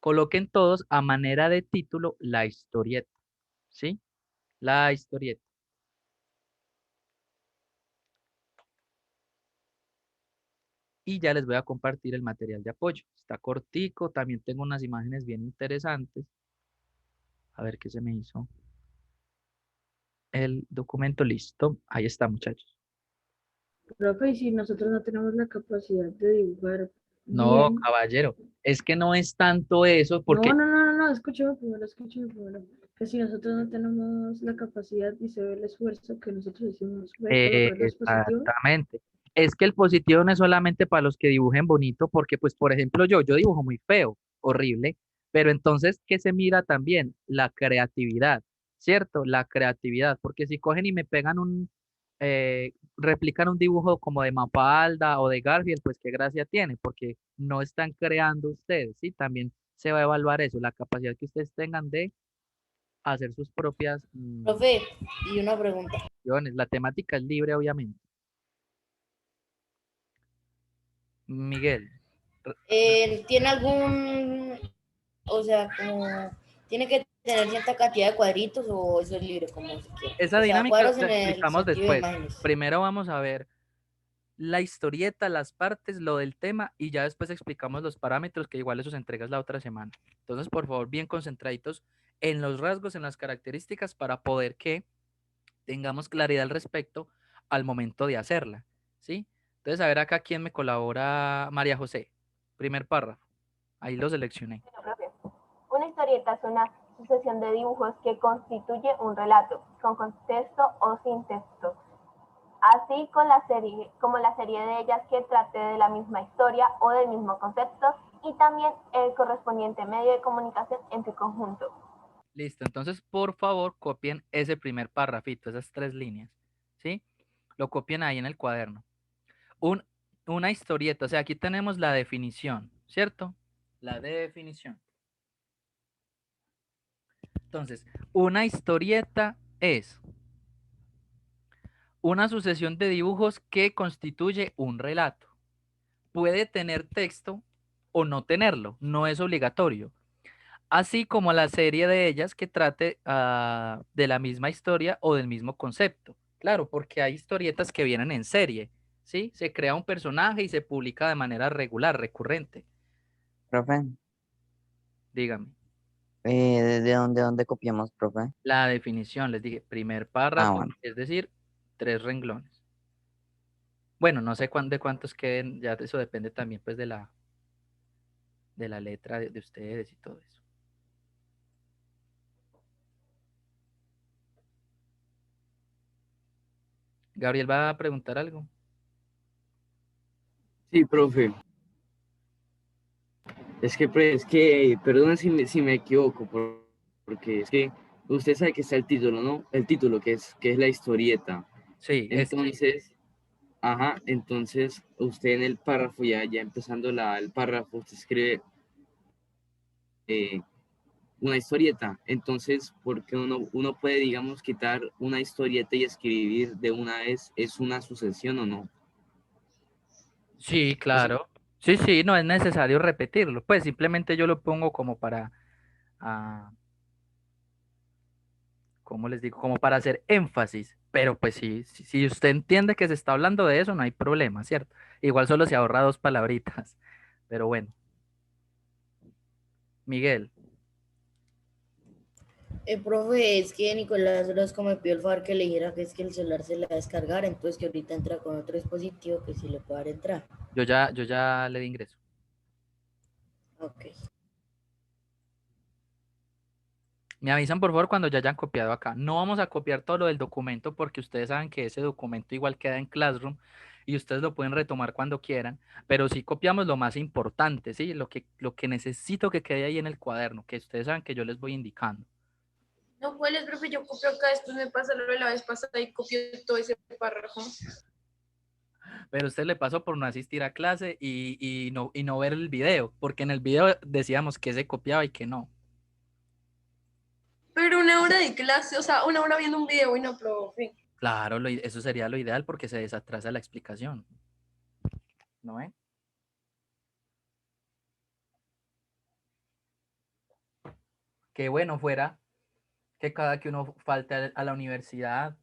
Coloquen todos a manera de título la historieta, ¿sí? La historieta. Y ya les voy a compartir el material de apoyo. Está cortico, también tengo unas imágenes bien interesantes. A ver qué se me hizo. El documento listo. Ahí está, muchachos. Profe, y si nosotros no tenemos la capacidad de dibujar No, bien, caballero, es que no es tanto eso, no, porque no, no, no, no, escúcheme primero, que si nosotros no tenemos la capacidad y se ve el esfuerzo que nosotros hicimos, puede colocar los positivos. exactamente. Es que el positivo no es solamente para los que dibujen bonito, porque pues, por ejemplo, yo dibujo muy feo, horrible, pero entonces, ¿qué se mira también? La creatividad, ¿cierto? La creatividad, porque si cogen y me pegan replican un dibujo como de Mafalda o de Garfield, pues qué gracia tiene, porque no están creando ustedes, ¿sí? También se va a evaluar eso, la capacidad que ustedes tengan de hacer sus propias Profe, y una pregunta. acciones. La temática es libre, obviamente. Miguel, r- ¿Tiene algún, o sea, como, tiene que tener cierta cantidad de cuadritos o eso es libre como se quiera? esa O sea, dinámica cuadros la en el explicamos sentido de después. imágenes. Primero vamos a ver la historieta, las partes, lo del tema y ya después explicamos los parámetros que igual esos entregas la otra semana. Entonces, por favor, bien concentraditos en los rasgos, en las características para poder que tengamos claridad al respecto al momento de hacerla, ¿sí? Entonces, a ver acá quién me colabora, María José. Primer párrafo. Ahí lo seleccioné. Bueno, profe, una historieta es una sucesión de dibujos que constituye un relato, con contexto o sin texto, así con la serie, como la serie de ellas que trate de la misma historia o del mismo concepto, y también el correspondiente medio de comunicación en su conjunto. Listo, entonces por favor copien ese primer párrafito, esas 3 líneas, ¿sí? Lo copian ahí en el cuaderno. Un, una historieta, o sea, aquí tenemos la definición, ¿cierto? La definición. Entonces, una historieta es una sucesión de dibujos que constituye un relato. Puede tener texto o no tenerlo, no es obligatorio. Así como la serie de ellas que trate de la misma historia o del mismo concepto. Claro, porque hay historietas que vienen en serie, ¿sí? Se crea un personaje y se publica de manera regular, recurrente. Profe, Dígame. ¿de dónde copiamos, profe? La definición, les dije, primer Ah, párrafo, bueno. es decir, 3 renglones. Bueno, no sé de cuántos queden, ya eso depende también pues de la letra de ustedes y todo eso. Gabriel va a preguntar algo. Sí, profe. Perdón si me equivoco, porque es que usted sabe que está el título, ¿no? El título que es la historieta. Sí, Entonces, ajá, entonces usted en el párrafo, ya empezando el párrafo, usted escribe eh, una historieta. Entonces, porque uno puede, digamos, quitar una historieta y escribir de una vez, ¿es una sucesión o no? sí, Eso, claro. Sí, sí, no es necesario repetirlo. Pues simplemente yo lo pongo como para, ah, ¿cómo les digo? Como para hacer énfasis. Pero pues sí, si usted entiende que se está hablando de eso, no hay problema, ¿cierto? Igual solo se ahorra 2 palabritas. Pero bueno, Miguel, Profe, es que Nicolás Orozco me pidió el favor que le dijera que es que el celular se le va a descargar, entonces que ahorita entra con otro dispositivo que sí le puede dar entrar. yo ya le di ingreso. Ok. Me avisan por favor cuando ya hayan copiado acá. No vamos a copiar todo lo del documento porque ustedes saben que ese documento igual queda en Classroom y ustedes lo pueden retomar cuando quieran, pero sí copiamos lo más importante, ¿sí? Lo que necesito que quede ahí en el cuaderno, que ustedes saben que yo les voy indicando. No, ¿cuál es, profe? Yo copio acá, después me pasa lo de la vez pasada y copio todo ese párrafo. Pero usted le pasó por no asistir a clase y no ver el video, porque en el video decíamos que se copiaba y que no. Pero una hora de clase, o sea, una hora viendo un video y no, profe. Claro, eso sería lo ideal porque se desatrasa la explicación, ¿no? que bueno fuera que cada que uno falte a la universidad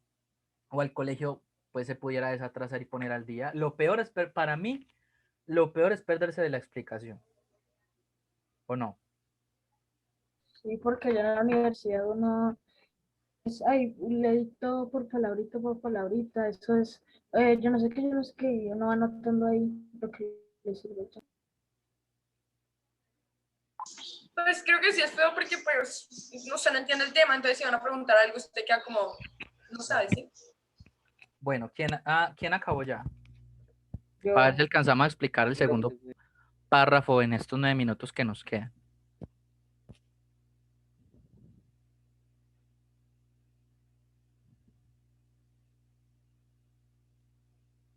o al colegio, pues se pudiera desatrasar y poner al día. Lo peor es, para mí, lo peor es perderse de la explicación, ¿o no? Sí, porque ya en la universidad uno es, ay, leí todo por palabrita, eso es, yo no sé qué, yo no sé qué, y uno va anotando ahí lo que le sirve. Pues creo que sí es feo porque pues usted no entiende el tema, entonces si van a preguntar algo, usted queda como, no sabe, ¿sí? Bueno, ¿quién acabó ya? Yo, Para ver si alcanzamos a explicar el segundo párrafo en estos 9 minutos que nos quedan.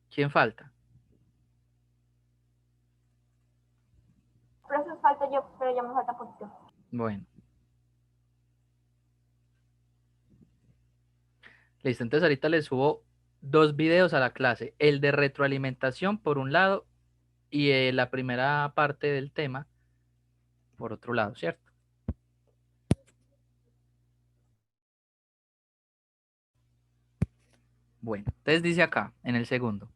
¿Quién falta? Pero eso falta yo, pero ya me falta poquito. Bueno. Listo, entonces ahorita les subo 2 videos a la clase. El de retroalimentación por un lado y la primera parte del tema por otro lado, ¿cierto? Bueno, entonces dice acá, en el segundo.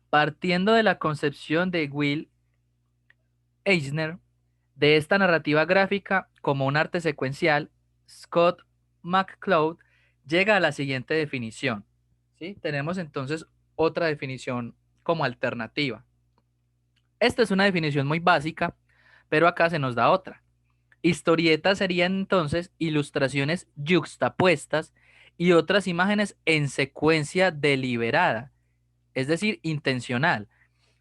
Partiendo de la concepción de Will Eisner de esta narrativa gráfica como un arte secuencial, Scott McCloud llega a la siguiente definición. ¿Sí? Tenemos entonces otra definición como alternativa. Esta es una definición muy básica, pero acá se nos da otra. Historietas serían entonces ilustraciones yuxtapuestas y otras imágenes en secuencia deliberada, es decir, intencional,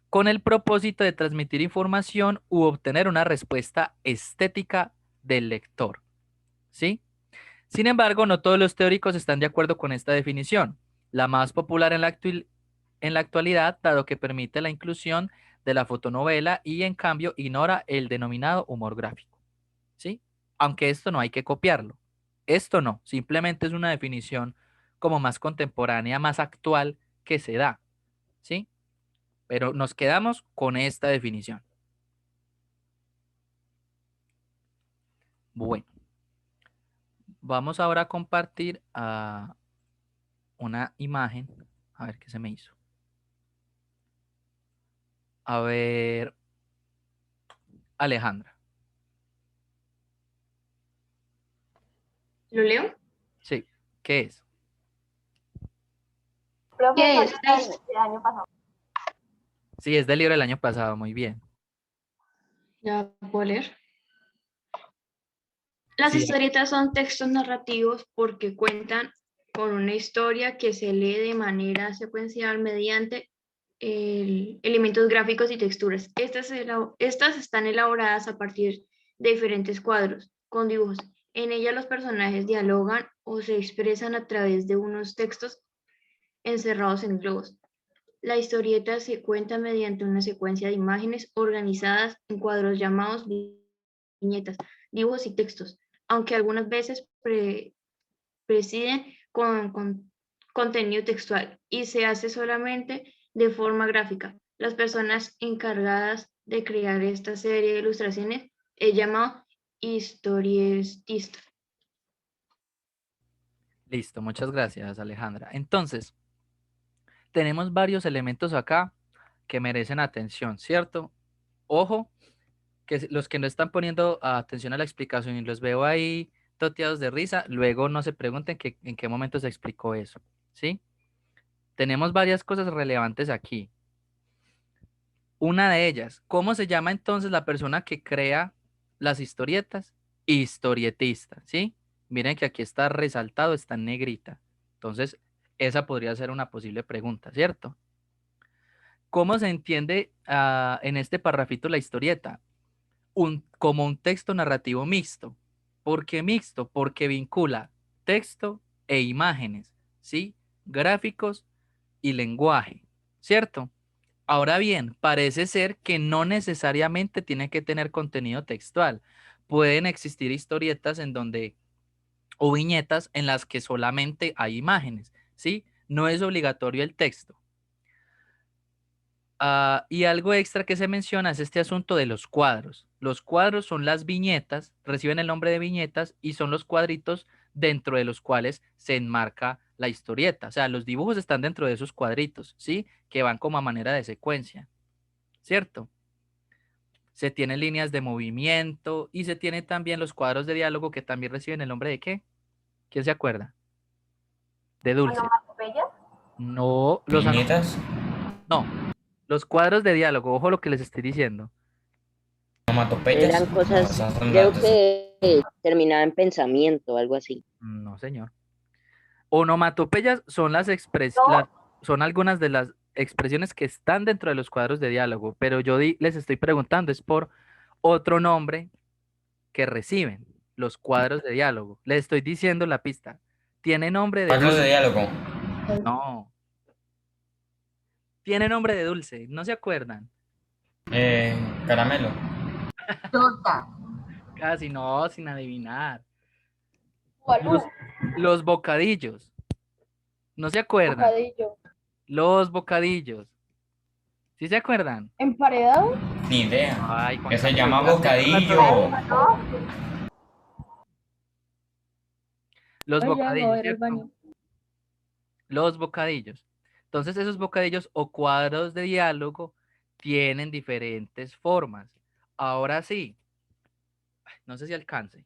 con el propósito de transmitir información u obtener una respuesta estética del lector. ¿Sí? Sin embargo, no todos los teóricos están de acuerdo con esta definición, la más popular en la actualidad, dado que permite la inclusión de la fotonovela y en cambio ignora el denominado humor gráfico. ¿Sí? Aunque esto no hay que copiarlo. Esto no, simplemente es una definición como más contemporánea, más actual que se da. ¿Sí? Pero nos quedamos con esta definición. Bueno, vamos ahora a compartir una imagen. A ver qué se me hizo. A ver, Alejandra. ¿Lo leo? Sí, ¿qué es? ¿Qué Profesor, es? del año pasado. Sí, es del libro del año pasado, muy bien. Ya puedo leer. Las Sí, historietas son textos narrativos porque cuentan con una historia que se lee de manera secuencial mediante elementos gráficos y texturas. Estas están elaboradas a partir de diferentes cuadros con dibujos. En ellas los personajes dialogan o se expresan a través de unos textos encerrados en globos. La historieta se cuenta mediante una secuencia de imágenes organizadas en cuadros llamados viñetas, dibujos y textos, aunque algunas veces presiden con contenido textual y se hace solamente de forma gráfica. Las personas encargadas de crear esta serie de ilustraciones es llamado historietista. listo, muchas gracias, Alejandra. Entonces, tenemos varios elementos acá que merecen atención, ¿cierto? Ojo, que los que no están poniendo atención a la explicación y los veo ahí toteados de risa, luego no se pregunten en qué momento se explicó eso, ¿sí? Tenemos varias cosas relevantes aquí. Una de ellas, ¿cómo se llama entonces la persona que crea las historietas? Historietista, ¿sí? Miren que aquí está resaltado, está en negrita. Entonces, esa podría ser una posible pregunta, ¿cierto? ¿Cómo se entiende en este parrafito la historieta? Como un texto narrativo mixto. ¿Por qué mixto? Porque vincula texto e imágenes, ¿sí? Gráficos y lenguaje, ¿cierto? Ahora bien, parece ser que no necesariamente tiene que tener contenido textual. Pueden existir historietas en donde, o viñetas en las que solamente hay imágenes, ¿sí? No es obligatorio el texto. Y algo extra que se menciona es este asunto de los cuadros. Los cuadros son las viñetas, reciben el nombre de viñetas y son los cuadritos dentro de los cuales se enmarca la historieta. O sea, los dibujos están dentro de esos cuadritos, ¿sí? Que van como a manera de secuencia, ¿cierto? Se tienen líneas de movimiento y se tienen también los cuadros de diálogo que también reciben el nombre de ¿qué? ¿Quién se acuerda? De dulce. ¿Onomatopeyas? No, ¿Viñetas? no, los cuadros de diálogo, ojo lo que les estoy diciendo. ¿Onomatopeyas? Eran No, cosas, esas son creo las que terminaba en pensamiento, algo así. No, señor. Onomatopeyas son No. son algunas de las expresiones que están dentro de los cuadros de diálogo, pero yo les estoy preguntando, es por otro nombre que reciben los cuadros de diálogo. Les estoy diciendo la pista. Tiene nombre de cuadros de dulce. diálogo. No. Tiene nombre de dulce. ¿No se acuerdan? Caramelo. Casi no, sin adivinar. Balú, Los bocadillos. ¿No se acuerdan? bocadillo. Los bocadillos. ¿Sí se acuerdan? Emparedado, Ni idea. Ay, Juan Que se Camilo, llama ya hace rato. bocadillo. ¿No? Los ay, ya me voy a bocadillos, ir al ¿cierto? baño. Los bocadillos. Entonces, esos bocadillos o cuadros de diálogo tienen diferentes formas. Ahora sí, no sé si alcance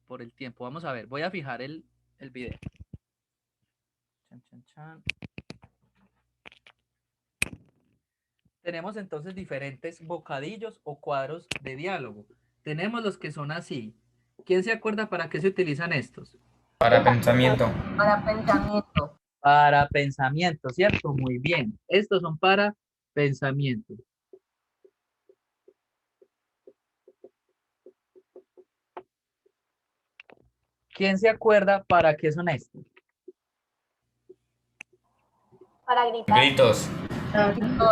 por el tiempo. Vamos a ver, voy a fijar el video. Chan, chan, chan. Tenemos entonces diferentes bocadillos o cuadros de diálogo. Tenemos los que son así. ¿Quién se acuerda para qué se utilizan estos? Para pensamiento. Para pensamiento. Para pensamiento, ¿cierto? Muy bien. Estos son para pensamiento. ¿Quién se acuerda para qué son estos? Para gritar. Gritos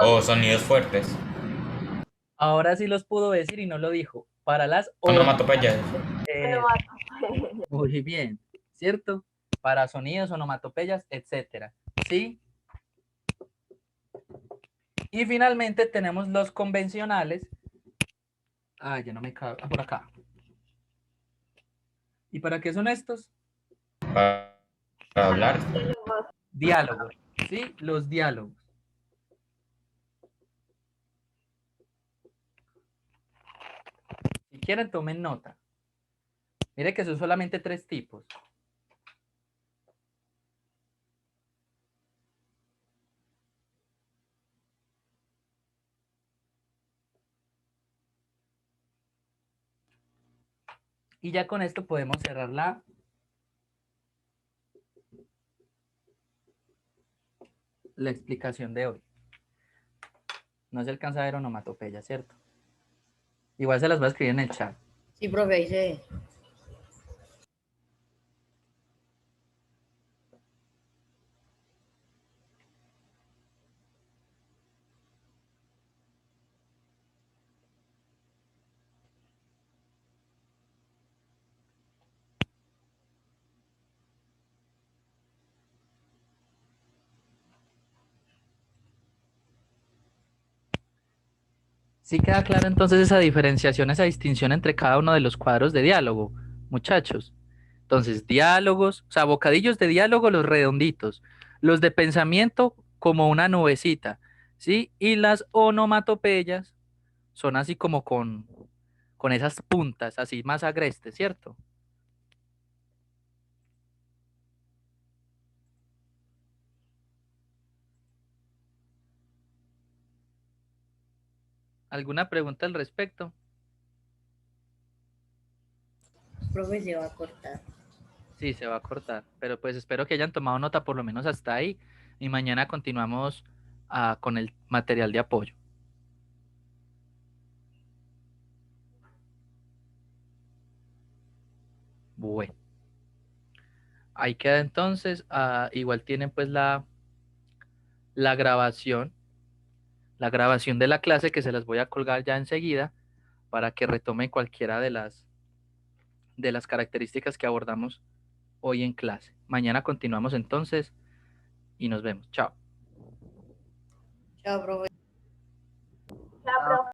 o sonidos fuertes. Ahora sí los pudo decir y no lo dijo. Para las Onomatopeyas. Onomatopeya. Muy bien, ¿cierto? Para sonidos, onomatopeyas, etcétera. ¿Sí? Y finalmente tenemos los convencionales. Ah, ya no me cabe. Por acá. ¿Y para qué son estos? Para hablar. Diálogos. Diálogos. ¿Sí? Los diálogos. Si quieren, tomen nota. Mire que son solamente 3 tipos. Y ya con esto podemos cerrar la explicación de hoy. No se alcanza a ver onomatopeya, ¿cierto? Igual se las voy a escribir en el chat. Sí, profe, ahí se ve. ¿Sí queda clara entonces esa diferenciación, esa distinción entre cada uno de los cuadros de diálogo, muchachos? Entonces, diálogos, o sea, bocadillos de diálogo, los redonditos, los de pensamiento como una nubecita, ¿sí? Y las onomatopeyas son así como con esas puntas, así más agrestes, ¿cierto? ¿Alguna pregunta al respecto? Profe, se va a cortar. Sí, se va a cortar, pero pues espero que hayan tomado nota por lo menos hasta ahí y mañana continuamos con el material de apoyo. Bueno, ahí queda entonces. Igual tienen pues la grabación, la grabación de la clase que se las voy a colgar ya enseguida para que retomen cualquiera de las características que abordamos hoy en clase. Mañana continuamos entonces y nos vemos. Chao. Chao, profe. Chao, profe.